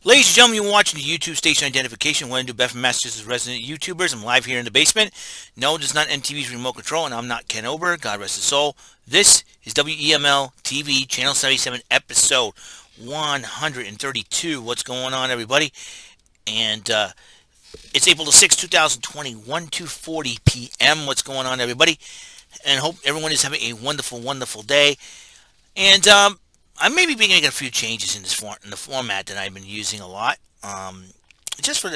Ladies and gentlemen, you're watching the YouTube station identification. One to Beth from Massachusetts resident YouTubers. I'm live here in the basement. No, this is not MTV's remote control, and I'm not Ken Ober. God rest his soul. This is WEML-TV, Channel 77, episode 132. What's going on, everybody? And it's April the 6th, 2021, 2:40 p.m. What's going on, everybody? And hope everyone is having a wonderful, wonderful day. And I may be making a few changes in in the format that I've been using a lot. Just for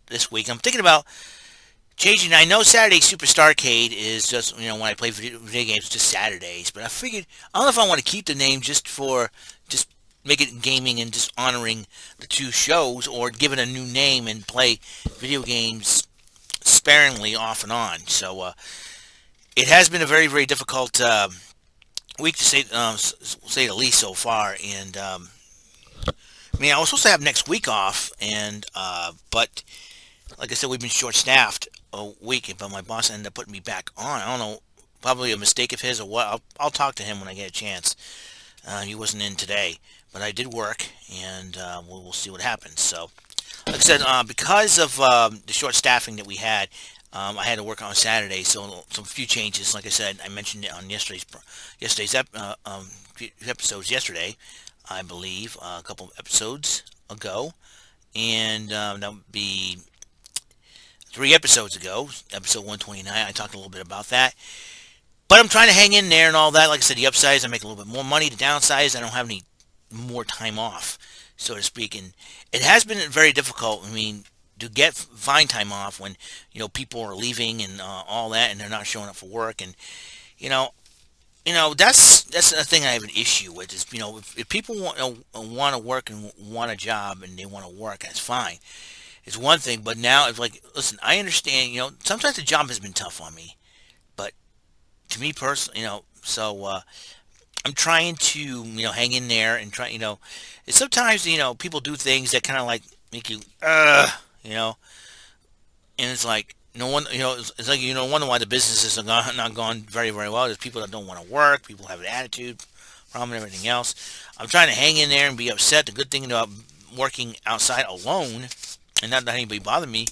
this week, I'm thinking about changing. I know Saturday Super Starcade is just when I play video games, just Saturdays. But I figured I don't know if I want to keep the name just make it gaming and just honoring the two shows, or give it a new name and play video games sparingly off and on. So it has been a very, very difficult week to say the least so far. And I was supposed to have next week off, and but like I said, we've been short-staffed a week. But my boss ended up putting me back on. I don't know, probably a mistake of his or what. I'll talk to him when I get a chance. He wasn't in today, but I did work, and we'll see what happens. So, like I said, because of the short staffing that we had, I had to work on Saturday, so some few changes. Like I said, I mentioned it on few episodes yesterday, I believe, a couple of episodes ago, and that would be 3 episodes ago, episode 129. I talked a little bit about that, but I'm trying to hang in there and all that. Like I said, the upsides, I make a little bit more money. The downsides, I don't have any more time off, so to speak, and it has been very difficult. To find time off when people are leaving and all that, and they're not showing up for work, and that's the thing I have an issue with is if people want to work and want a job and they want to work, that's fine. It's one thing, but now it's like, listen, I understand. Sometimes the job has been tough on me, but to me personally, so I'm trying to hang in there and try. And sometimes people do things that kind of like make you you know, and it's like no one, it's like wonder why the businesses are not gone very, very well. There's people that don't want to work, people have an attitude problem, and everything else. I'm trying to hang in there and be upset. The good thing about working outside alone and not letting anybody bother me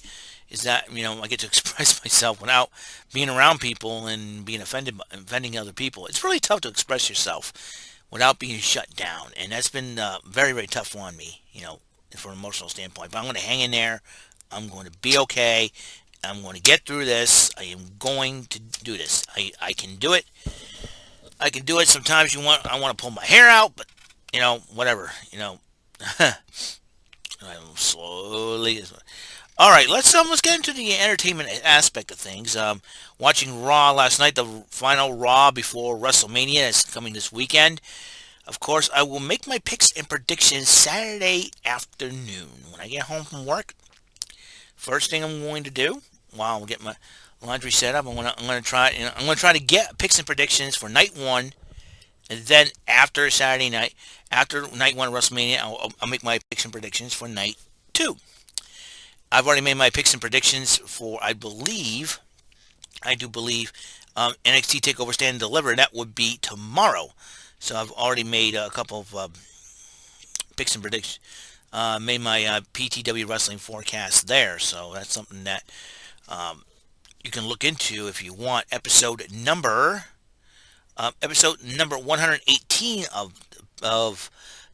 is that I get to express myself without being around people and being offending other people. It's really tough to express yourself without being shut down, and that's been very, very tough on me, from an emotional standpoint. But I'm going to hang in there. I'm going to be okay. I'm going to get through this. I am going to do this. I can do it. I can do it. Sometimes I want to pull my hair out, but whatever. I'm slowly. All right, let's get into the entertainment aspect of things. Watching Raw last night, the final Raw before WrestleMania is coming this weekend. Of course, I will make my picks and predictions Saturday afternoon when I get home from work. First thing I'm going to do, while I get my laundry set up, I'm going to try. I'm going to try to get picks and predictions for night one, and then after Saturday night, after night one of WrestleMania, I'll make my picks and predictions for night two. I've already made my picks and predictions for, I do believe, NXT Takeover Stand and Deliver. That would be tomorrow. So I've already made a couple of picks and predictions. Made my PTW Wrestling forecast there. So that's something that you can look into if you want. Episode number 118 of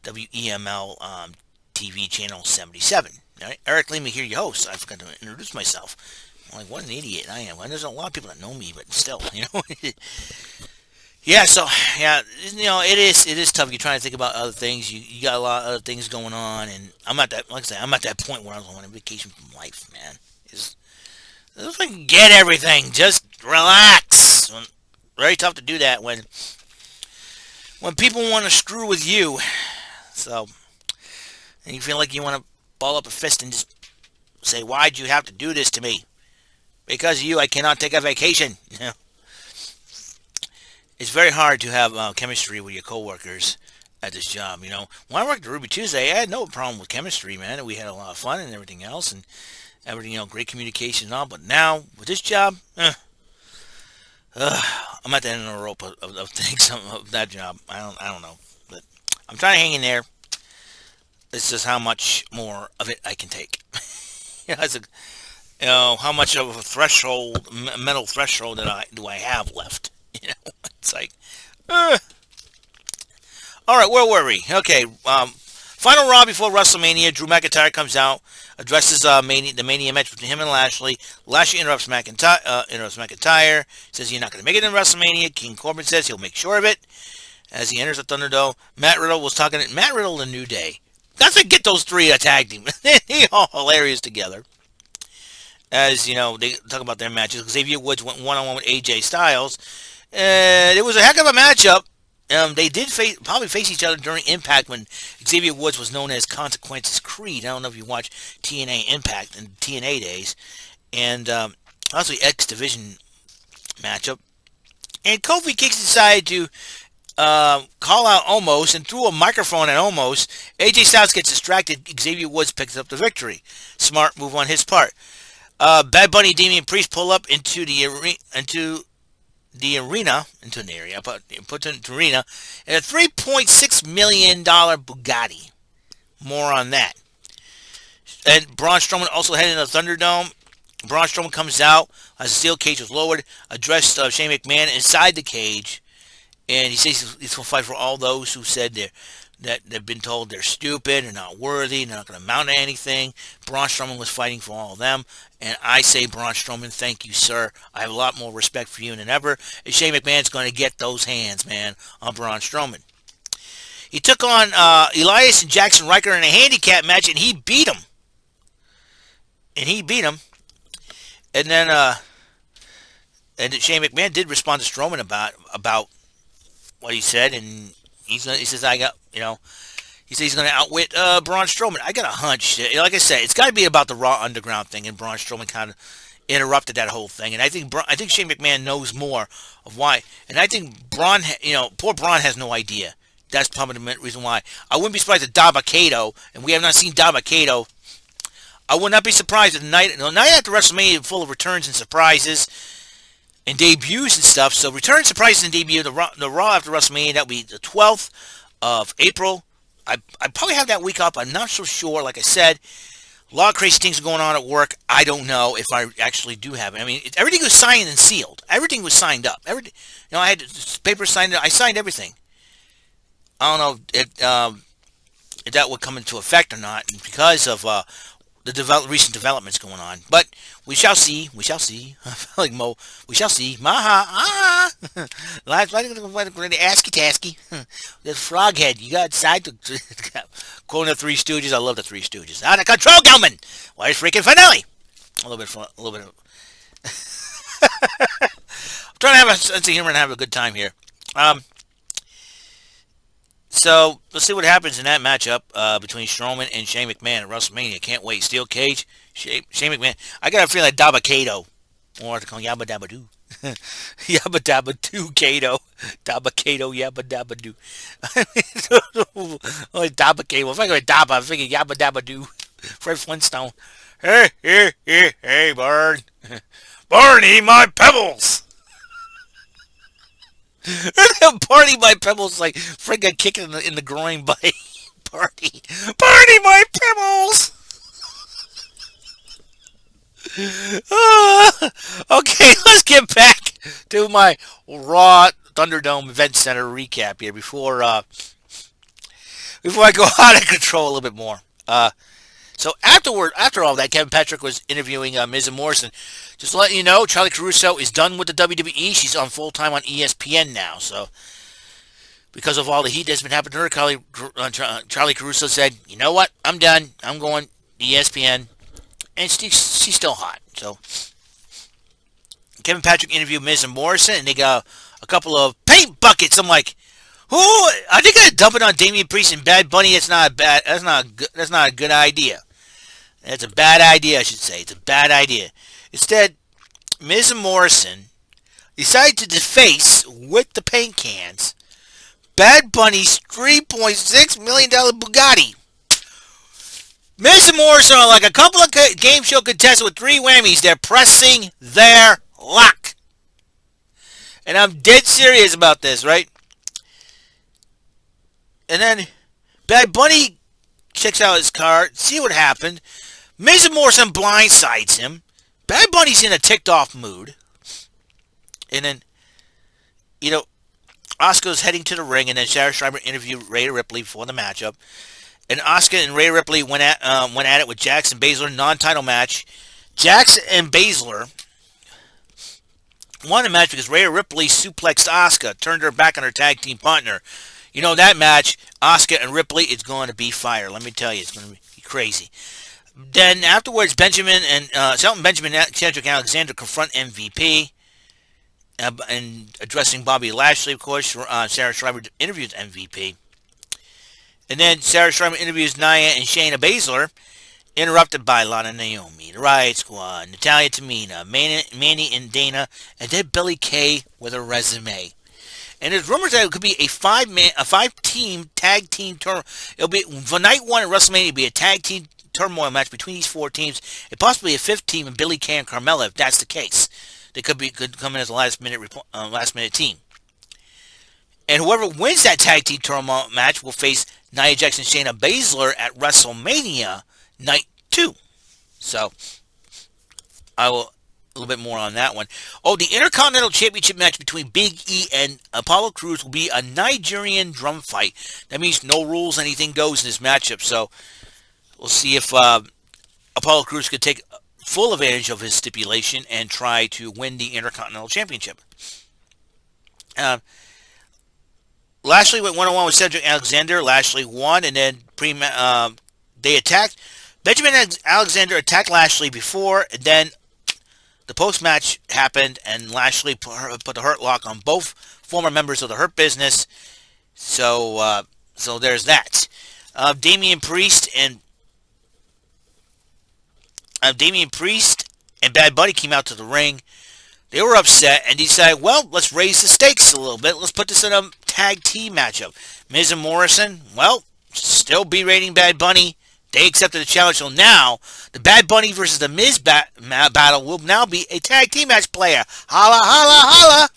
WEML TV channel 77. All right, Eric, let me hear your host. I forgot to introduce myself. I'm like, what an idiot I am. There's a lot of people that know me, but still, Yeah, so it is tough. You're trying to think about other things. You got a lot of other things going on, and I'm at that. Like I said, I'm at that point where I was on a vacation from life, man. It's like, get everything, just relax. Very tough to do that when people want to screw with you. So, and you feel like you want to ball up a fist and just say, "Why'd you have to do this to me? Because of you, I cannot take a vacation." It's very hard to have chemistry with your coworkers at this job. When I worked at Ruby Tuesday, I had no problem with chemistry, man. We had a lot of fun and everything else, and everything, great communication and all. But now with this job, I'm at the end of the rope of things of that job. I don't know, but I'm trying to hang in there. It's just how much more of it I can take. It's a, how much of a threshold, mental threshold that do I have left? It's like, uh. All right, where were we? Okay, final Raw before WrestleMania. Drew McIntyre comes out, addresses the Mania match between him and Lashley. Lashley interrupts McIntyre. Says you're not going to make it in WrestleMania. King Corbin says he'll make sure of it as he enters the Thunderdome. Matt Riddle was talking. Matt Riddle, the New Day. That's to get those three a tag team. They're all hilarious together. As they talk about their matches. Xavier Woods went one-on-one with AJ Styles. It was a heck of a matchup. They did probably face each other during Impact when Xavier Woods was known as Consequences Creed. I don't know if you watched TNA Impact in TNA days. And also the X Division matchup. And Kofi Kingston decided to call out Omos and threw a microphone at Omos. AJ Styles gets distracted. Xavier Woods picks up the victory. Smart move on his part. Bad Bunny, Damian Priest pull up into the arena, into an area, put into the arena, and a $3.6 million Bugatti. More on that. And Braun Strowman also heading to the Thunderdome. Braun Strowman comes out as the steel cage was lowered, addressed Shane McMahon inside the cage, and he says he's going to fight for all those who said that they've been told they're stupid, they're not worthy, they're not going to amount to anything. Braun Strowman was fighting for all of them. And I say, Braun Strowman, thank you, sir. I have a lot more respect for you than ever. And Shane McMahon's going to get those hands, man, on Braun Strowman. He took on Elias and Jackson Riker in a handicap match, and he beat him. And then Shane McMahon did respond to Strowman about what he said, and he says, he said he's going to outwit Braun Strowman. I got a hunch. Like I said, it's got to be about the Raw Underground thing, and Braun Strowman kind of interrupted that whole thing. And I think Shane McMahon knows more of why. And I think Braun, poor Braun has no idea. That's probably the reason why. I wouldn't be surprised if Dabba-Kato, and we have not seen Dabba-Kato. I would not be surprised if the night after WrestleMania full of returns and surprises and debuts and stuff. So return, surprises, and debut. The Raw after WrestleMania, that will be the 12th of April. I probably have that week up. I'm not so sure. Like I said, a lot of crazy things are going on at work. I don't know if I actually do have it. I mean, everything was signed and sealed. Everything was signed up. Everything, I had papers signed. I signed everything. I don't know if that would come into effect or not because of the recent developments going on. But we shall see. We shall see. Like Mo, we shall see. Maha. The asky tasky. The frog head. You got side to quoting the Three Stooges. I love the Three Stooges. Out of control, Gelman. Why is freaking finale? A little bit of. I'm trying to have a sense of humor and have a good time here. So, let's see what happens in that matchup between Strowman and Shane McMahon at WrestleMania. Can't wait. Steel cage, Shane McMahon. I got a feeling like Dabba-Kato. Or to call Yabba Dabba Doo. Yabba Dabba Doo Kato. Dabba-Kato, Yabba Dabba Doo. Only Dabba-Kato. If I go to Dabba, I'm thinking Yabba Dabba Doo. Fred Flintstone. Hey, Barn. Barney, my pebbles. Barney, my pebbles, like friggin' kicking in the groin by Barney. Barney, my pebbles. Okay, let's get back to my Raw Thunderdome Event Center recap here before I go out of control a little bit more. So after all that, Kevin Patrick was interviewing Miz and Morrison. Just to let you know, Charlie Caruso is done with the WWE. She's on full-time on ESPN now. So because of all the heat that's been happening to her, Charlie Caruso said, you know what? I'm done. I'm going to ESPN. And she's still hot. So Kevin Patrick interviewed Miz and Morrison, and they got a couple of paint buckets. I'm like, who? Are they going to dump it on Damian Priest and Bad Bunny? That's not a good idea. That's a bad idea, I should say. It's a bad idea. Instead, Miz and Morrison decided to deface with the paint cans Bad Bunny's $3.6 million Bugatti. Miz and Morrison are like a couple of game show contestants with 3 whammies. They're pressing their luck. And I'm dead serious about this, right? And then Bad Bunny checks out his card, see what happened. Miz and Morrison blindsides him. Bad Bunny's in a ticked-off mood. And then, Asuka's heading to the ring, and then Sarah Schreiber interviewed Rhea Ripley before the matchup. And Asuka and Rhea Ripley went at it with Jax and Baszler, non-title match. Jax and Baszler won the match because Rhea Ripley suplexed Asuka, turned her back on her tag team partner. That match, Asuka and Ripley, it's going to be fire. Let me tell you, it's going to be crazy. Then afterwards, Shelton Benjamin and Cedric Alexander confront MVP. And addressing Bobby Lashley, of course, Sarah Schreiber interviews MVP. And then Sarah Schreiber interviews Nia and Shayna Baszler, interrupted by Lana Naomi, the Riot Squad, Natalia Tamina, Manny and Dana, and then Billie Kay with a resume. And there's rumors that it could be a five-team tag team turmoil. It'll be for night one at WrestleMania. It'll be a tag team turmoil match between these four teams, and possibly a fifth team in Billie Kay and Carmella, if that's the case. They could come in as a last minute team. And whoever wins that tag team turmoil match will face Nia Jax and Shayna Baszler at WrestleMania Night 2. So, I will a little bit more on that one. Oh, the Intercontinental Championship match between Big E and Apollo Crews will be a Nigerian drum fight. That means no rules, anything goes in this matchup. So, we'll see if Apollo Crews could take full advantage of his stipulation and try to win the Intercontinental Championship. Lashley went one-on-one with Cedric Alexander. Lashley won, and then they attacked. Benjamin Alexander attacked Lashley before, and then the post-match happened, and Lashley put the Hurt Lock on both former members of the Hurt Business. So there's that. Damian Priest and Bad Bunny came out to the ring. They were upset and decided, well, let's raise the stakes a little bit. Let's put this in a tag team matchup. Miz and Morrison, well, still berating Bad Bunny. They accepted the challenge. So now, the Bad Bunny versus the Miz battle will now be a tag team match player. Holla, holla, holla.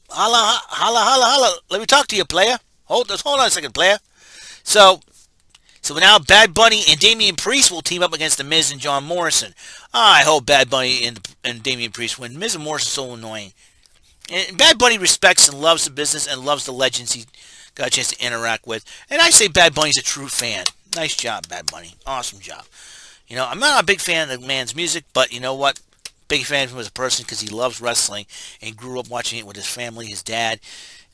Holla, holla, holla, holla. Let me talk to you, player. Hold on a second, player. So now Bad Bunny and Damian Priest will team up against The Miz and John Morrison. I hope Bad Bunny and Damian Priest win. Miz and Morrison are so annoying. And Bad Bunny respects and loves the business and loves the legends he got a chance to interact with. And I say Bad Bunny's a true fan. Nice job, Bad Bunny. Awesome job. I'm not a big fan of the man's music, but you know what? Big fan of him as a person because he loves wrestling and grew up watching it with his family, his dad.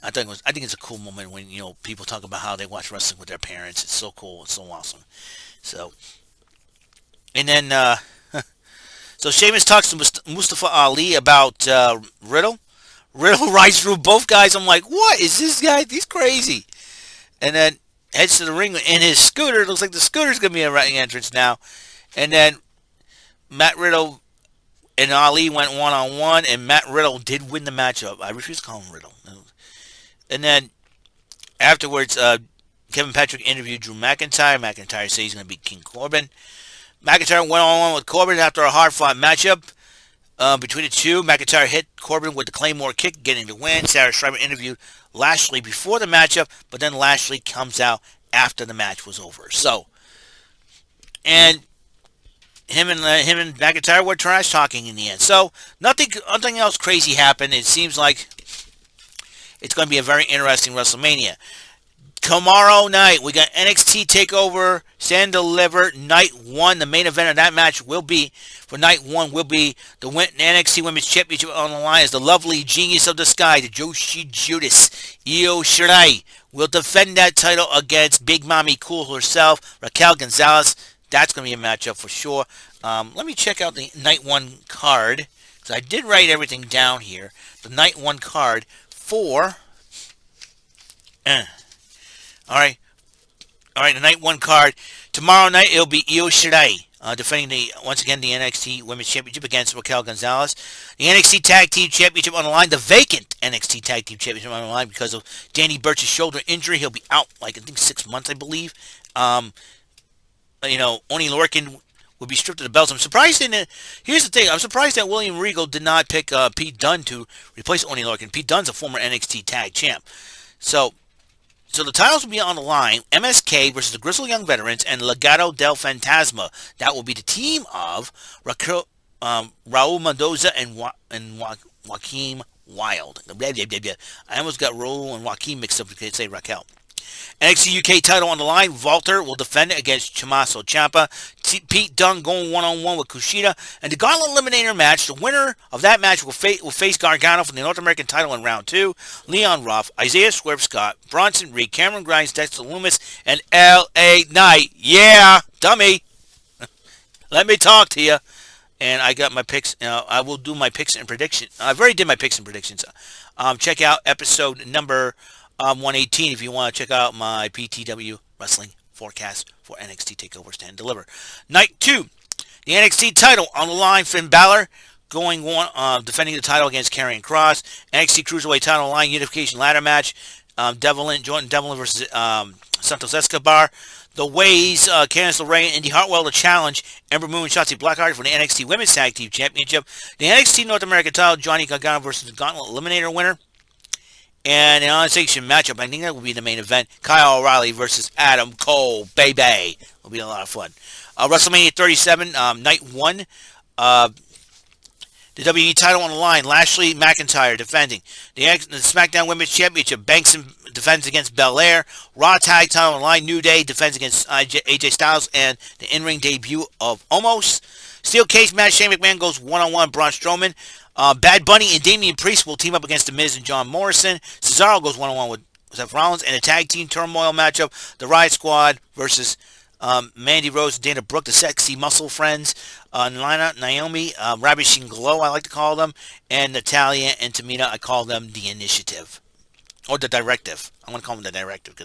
I think it's a cool moment when people talk about how they watch wrestling with their parents. It's so cool. It's so awesome. So, and then so Sheamus talks to Mustafa Ali about Riddle. Riddle rides through both guys. I'm like, what is this guy? He's crazy. And then heads to the ring in his scooter. It looks like the scooter's gonna be a ring entrance now. And then Matt Riddle and Ali went one-on-one, and Matt Riddle did win the matchup. I refuse to call him Riddle. And then afterwards, Kevin Patrick interviewed Drew McIntyre. McIntyre said he's going to beat King Corbin. McIntyre went on with Corbin after a hard-fought matchup between the two. McIntyre hit Corbin with the Claymore kick, getting the win. Sarah Schreiber interviewed Lashley before the matchup, but then Lashley comes out after the match was over. So, and him and McIntyre were trash talking in the end. So nothing else crazy happened. It seems like it's going to be a very interesting WrestleMania. Tomorrow night, we got NXT TakeOver, Stand Deliver, Night 1. The main event of that match will be, for Night 1, will be the NXT Women's Championship on the line as the lovely genius of the sky, the Joshi Judas, Io Shirai, will defend that title against Big Mommy Cool herself, Raquel Gonzalez. That's going to be a matchup for sure. Let me check out the Night 1 card, because I did write everything down here. The Night 1 card for... All right, the Night 1 card. Tomorrow night, it'll be Io Shirai defending once again the NXT Women's Championship against Raquel Gonzalez. The NXT Tag Team Championship on the line. The vacant NXT Tag Team Championship on the line because of Danny Burch's shoulder injury. He'll be out, I think 6 months, I believe. Oni Lorcan will be stripped of the belts. I'm surprised here's the thing. I'm surprised that William Regal did not pick Pete Dunne to replace Oni Lorcan. Pete Dunne's a former NXT Tag Champ. So, So the titles will be on the line: MSK versus the Grizzled Young Veterans and Legado del Fantasma. That will be the team of Raul Mendoza and Joaquim Wild. Blah, blah, blah, blah. I almost got Raul and Joaquim mixed up because they say Raquel. NXT UK title on the line. Walter will defend it against Tommaso Ciampa. Pete Dunne going one-on-one with Kushida. And the Gauntlet Eliminator match. The winner of that match will face Gargano for the North American title in round 2. Leon Ruff, Isaiah Swerve Scott, Bronson Reed, Cameron Grimes, Dexter Loomis, and L.A. Knight. Yeah, dummy. Let me talk to you. And I got my picks. I will do my picks and predictions. I've already did my picks and predictions. Check out episode number 118 if you want to check out my PTW Wrestling forecast for NXT TakeOver Stand and Deliver. Night 2, the NXT title on the line. Finn Balor going on, defending the title against Karrion Kross. NXT Cruiserweight title on the line, unification ladder match. Jordan Devlin versus Santos Escobar. The Ways, Candice LeRae and Indy Hartwell to challenge Ember Moon and Shotzi Blackheart for the NXT Women's Tag Team Championship. The NXT North American title, Johnny Gargano versus the Gauntlet Eliminator winner. And an on-station matchup, I think that will be the main event. Kyle O'Reilly versus Adam Cole, baby. It'll be a lot of fun. WrestleMania 37, Night 1. The WWE title on the line. Lashley McIntyre defending. The SmackDown Women's Championship. Banks defends against Belair. Raw Tag title on the line. New Day defends against AJ Styles and the in-ring debut of Omos. Steel cage match. Shane McMahon goes one-on-one. Braun Strowman. Bad Bunny and Damian Priest will team up against The Miz and John Morrison. Cesaro goes one-on-one with Seth Rollins. And a tag team turmoil matchup. The Riot Squad versus Mandy Rose and Dana Brooke, the Sexy Muscle Friends. Lana, Naomi, Ravishing Glow, I like to call them. And Natalia and Tamina, I call them the Initiative. Or the Directive. I want to call them the Directive.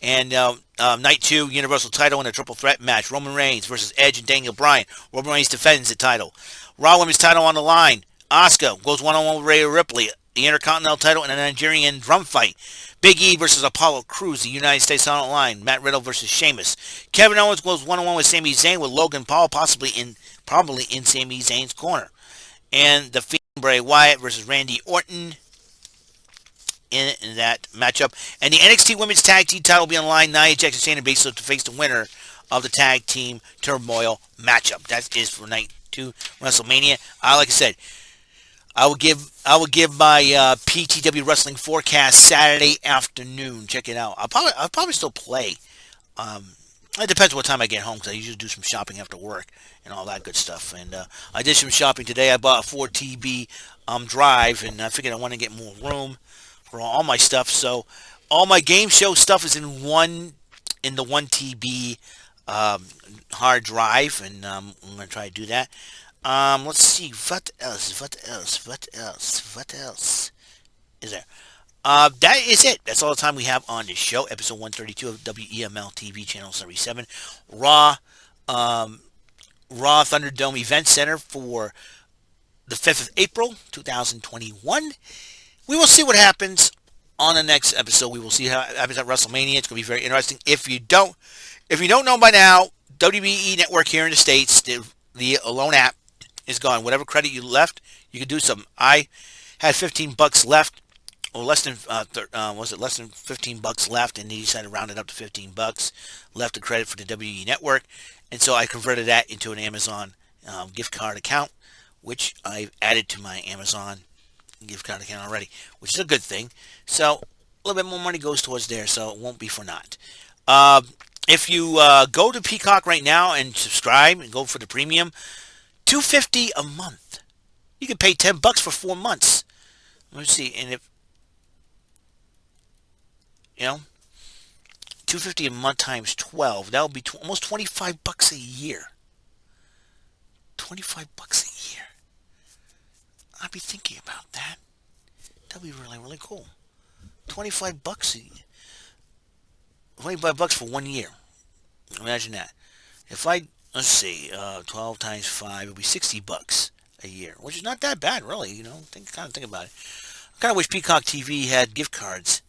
And Night 2, Universal title in a triple threat match. Roman Reigns versus Edge and Daniel Bryan. Roman Reigns defends the title. Raw Women's title on the line. Asuka goes one-on-one with Rhea Ripley. The Intercontinental title in a Nigerian drum fight. Big E versus Apollo Crews. The United States title on the line. Matt Riddle versus Sheamus. Kevin Owens goes one-on-one with Sami Zayn with Logan Paul probably in Sami Zayn's corner. And the Fiend Bray Wyatt versus Randy Orton in that matchup. And the NXT Women's Tag Team title will be on the line. Nia Jax and Shayna Baszler to face the winner of the Tag Team Turmoil matchup. That is for Night 2 WrestleMania. Like I said, I will give my PTW Wrestling forecast Saturday afternoon. Check it out. I'll probably still play. It depends what time I get home because I usually do some shopping after work and all that good stuff. And I did some shopping today. I bought a 4 TB drive, and I figured I want to get more room for all my stuff. So all my game show stuff is in the 1 TB hard drive, and I'm going to try to do that. Let's see, what else is there? That is it. That's all the time we have on this show. Episode 132 of WEML-TV, Channel 77. Raw ThunderDome Event Center for the 5th of April, 2021. We will see what happens on the next episode. We will see how it happens at WrestleMania. It's going to be very interesting. If you don't know by now, WBE Network here in the States, the Alone app is gone. Whatever credit you left, you can do something. I had $15 left, or less than less than $15 left, and they decided to round it up to $15. Left the credit for the WBE Network, and so I converted that into an Amazon gift card account, which I've added to my Amazon gift card account already, which is a good thing. So a little bit more money goes towards there, so it won't be for naught. If you go to Peacock right now and subscribe and go for the premium, $250 a month. You can pay $10 for 4 months. Let's see, and if $250 a month times 12, that would be almost $25 a year. $25 a year. I'd be thinking about that. That'd be really, really cool. $25 a year. $25 for 1 year. Imagine that. If let's see, 12 times 5, it would be $60 a year, which is not that bad, really. Think about it. I kind of wish Peacock TV had gift cards,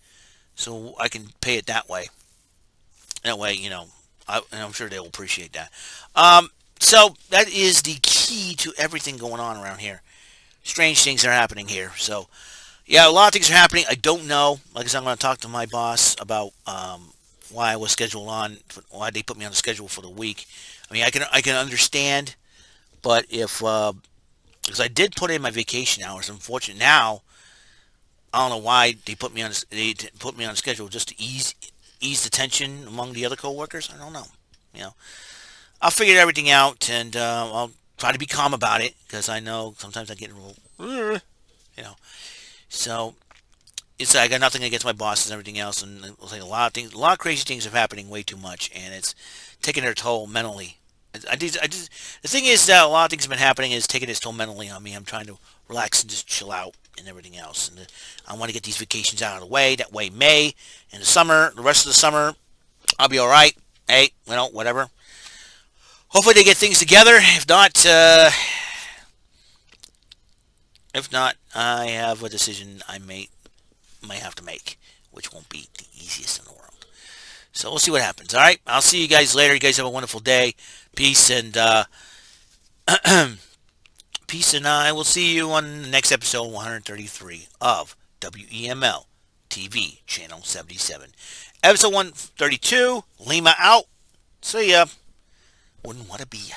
so I can pay it that way. That way, I'm sure they'll appreciate that. So that is the key to everything going on around here. Strange things are happening here. So Yeah, a lot of things are happening. I don't know. Like I said, I'm going to talk to my boss about why I was scheduled on, why they put me on the schedule for the week. I mean, I can understand, but if because I did put in my vacation hours, unfortunately now I don't know why put me on the schedule just to ease the tension among the other coworkers. I don't know. You know, I'll figure everything out, and I'll try to be calm about it because I know sometimes I get a little, you know. So it's I got nothing against my bosses and everything else, and it's like a lot of things, a lot of crazy things are happening way too much, and it's taking their toll mentally. The thing is that a lot of things have been happening is taking its toll mentally on me. I'm trying to relax and just chill out and everything else, and I want to get these vacations out of the way. That way, May and the summer, the rest of the summer, I'll be all right. Hey, whatever. Hopefully they get things together. If not, I have a decision I may have to make, which won't be the easiest in the world. So we'll see what happens. All right, I'll see you guys later. You guys have a wonderful day. Peace and peace, and I will see you on the next episode 133 of WEML TV Channel 77. Episode 132. Lima out. See ya. Wouldn't want to be ya.